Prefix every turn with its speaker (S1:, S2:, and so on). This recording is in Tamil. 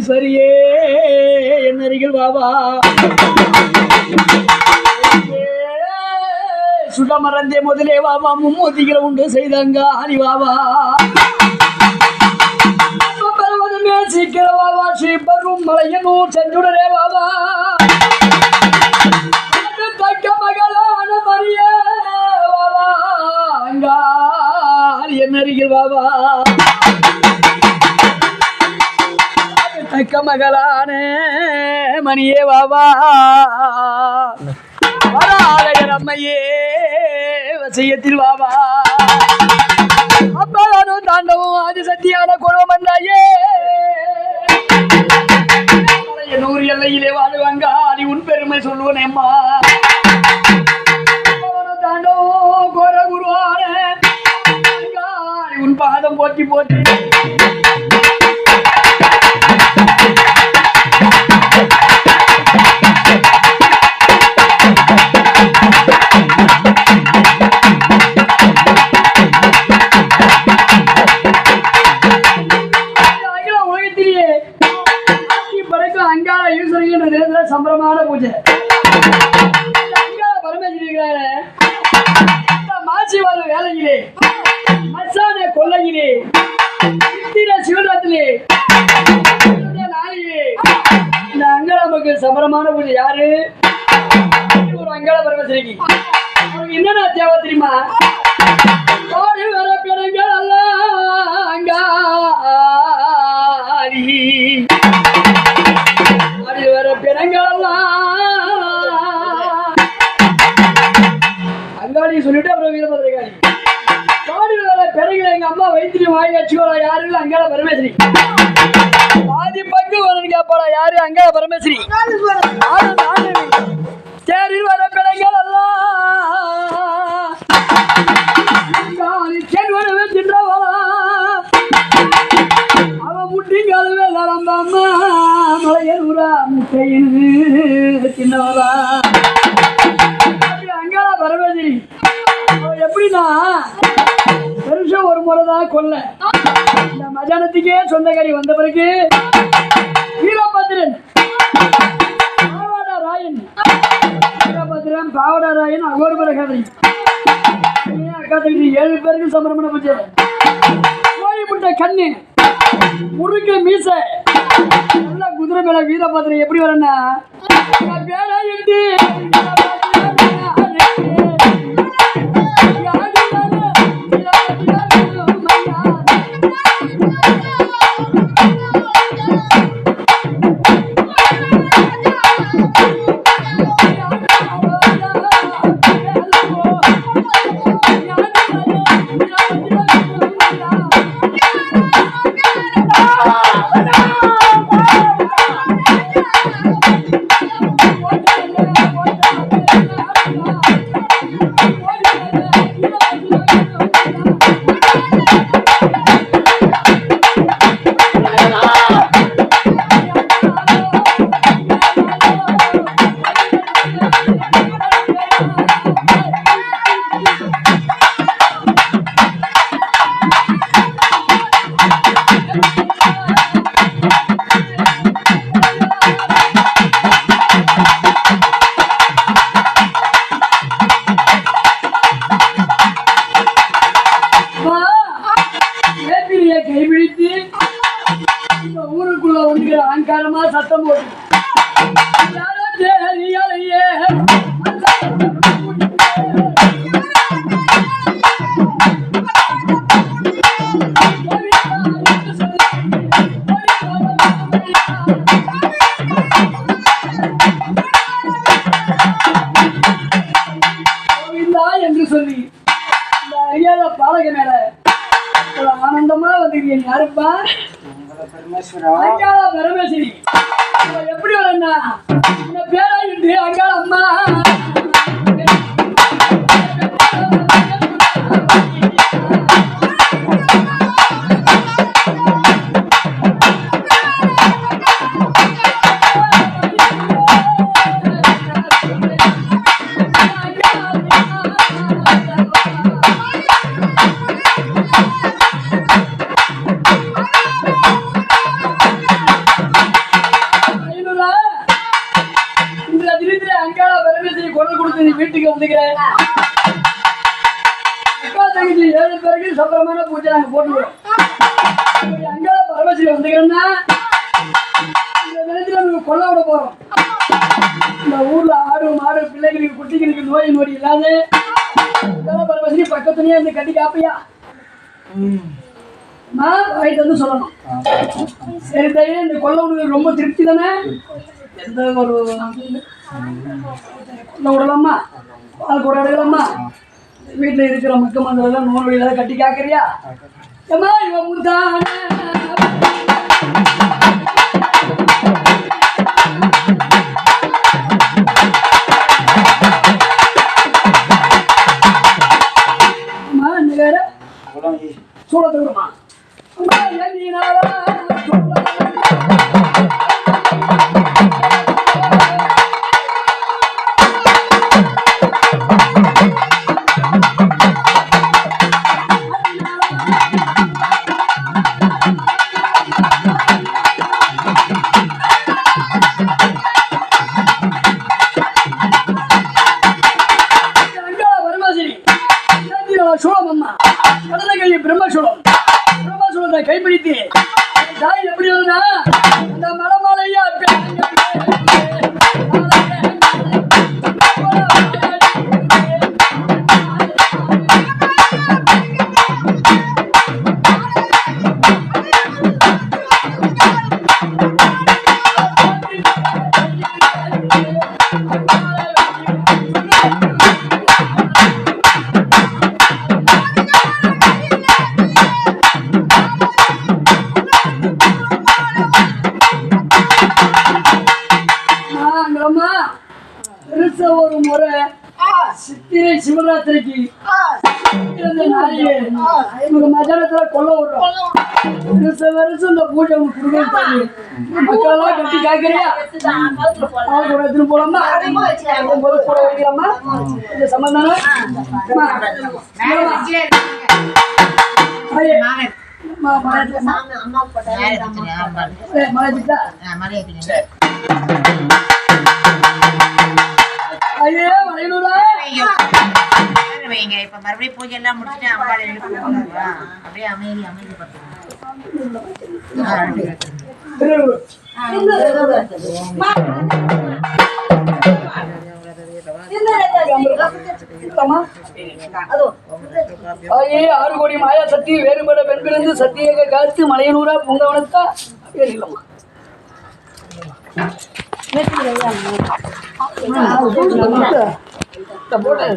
S1: சரியே என் அருகில் வாவா சுடமறந்தே முதலே வாவா மும்மூத்திகளை உண்டு செய்தங்க ஹரி வாவா சீக்கிரம் வாவா ஸ்ரீபரும் மலையனூர் செஞ்சுடரே வாவா தக்க மகளான மரியே வாவா அங்காள் என் அருகில் வாவா தக்க மகளான மணியே வாவா வராளையர் அம்மையே வசியத்தில் வாவா அப்பாலும் தாண்டவும் அது சத்தியான குணம் வந்தாயே நூறு எல்லையிலே வாழுவாங்க அடி உன் பெருமை சொல்லுவன் அம்மா தாண்டவும் கோர குருவான உன் பாதம் போட்டி போட்டி சம்பரமான பூஜை பரமேஸ்வரி மாசி வார வேலையிலே மச்சான கொல்லையிலே சிவராத்திலே நாளிலே இந்த அங்காளம்மக்கு சம்பரமான பூஜை யாரு ஒரு அங்காள பரமேஸ்வரிக்கு அவருக்கு என்னென்ன தேவை தெரியுமா வர பிறங்கள் அல்ல அங்காளி வர அங்காளி சொல்லிட்டு அப்புறம் வீரபத்ரகாளி காடியில் வர பிறகுல எங்க அம்மா வைத்திரி வாங்கி வச்சுக்கோளா யாரு அங்காள பரமேஸ்வரி பாதி பங்கு வரணும் கேப்பாளா யாரு அங்காள பரமேஸ்வரி தேரில் வர பிறங்கள் எல்லாம் அவன் முட்டிங்காலுமே அம்மா மலையல் உரா முட்டையில் சின்னவரா அங்காள பரமேஸ்வரி எப்படின்னா பெருசா ஒரு முறைதான் கொல்ல இந்த மஜானத்துக்கே சொந்தக்காரி வந்த பிறகு வீரபத்ரன் பாவடராயன் வீரபத்ரன் பாவடராயன் அகோரபர கதை அக்கா தங்கச்சி 7 பேருக்கு சமரமண பூஜை கோழி முட்டை கண்ணு முருங்க மீச நல்ல குதிரை மேல வீரபத்ரன் எப்படி வரனா பேராயிட்டு கைபிடித்து ஊருக்குள்ள வந்து அங்காரமா சத்தம் போட்டு என்று சொல்லி இந்த அறியாத பாலக மேல ஆனந்தமா வந்துருக்கீங்க யாருப்பா அங்காள பரமேஸ்வரி எப்படி வரேன்னா இந்த பேரா இருந்து அங்காள அம்மா போறோம். அங்க பரமசிவம் வந்துக்கிறோம்னா இந்த நேரத்துல நம்ம கொல்ல விட போறோம். இந்த ஊர்ல ஆடு மாடு பிள்ளைகளுக்கு குட்டிகளுக்கு நோய் நொடி இல்லாத பரமசிவ பக்கத்துலயே இருந்து கட்டி காப்பையா நான் வாங்கிட்டு வந்து சொல்லணும். சரி தாயே, இந்த கொல்ல விடுறது ரொம்ப திருப்தி தானே. எந்த ஒரு கொல்ல விடலாமா, பால் கூட எடுக்கலாமா, வீட்டில் இருக்கிற மக்க மந்தெல்லாம் நோய் நொடி இல்லாத கட்டி காக்குறியா? ஏமா இவன் முத்தான சூழத்து விடுமா சூழமம்மா கடலகையை பிரம்மசூலம் பிரம்மசூலத்தை கைப்பிடித்து தாய் எப்படி வரும்னா அந்த மலமாலையா ஒரு முறை சித்திரை சிவராத்திரிக்கு மஜானத்துல கொல்ல விடுறோம். வருஷம் இந்த பூஜை குடும்பம் மக்கள் எல்லாம் கட்டி காய்கறியா கூட எடுத்துட்டு போலாமா, கூட வைக்கலாமா, இந்த சம்பந்தானம்
S2: இப்ப மறுபடியும் பூஜை எல்லாம் முடிச்சுட்டு அம்பாள் எழுப்புவாங்க. அப்படியே அமைதி அமைதி
S1: ஆறு கோடி மாயா சக்தி வேறுபட பெண்பிறந்து சத்தியக காத்து மலையனூரா பூங்கவனத்தா போட்டு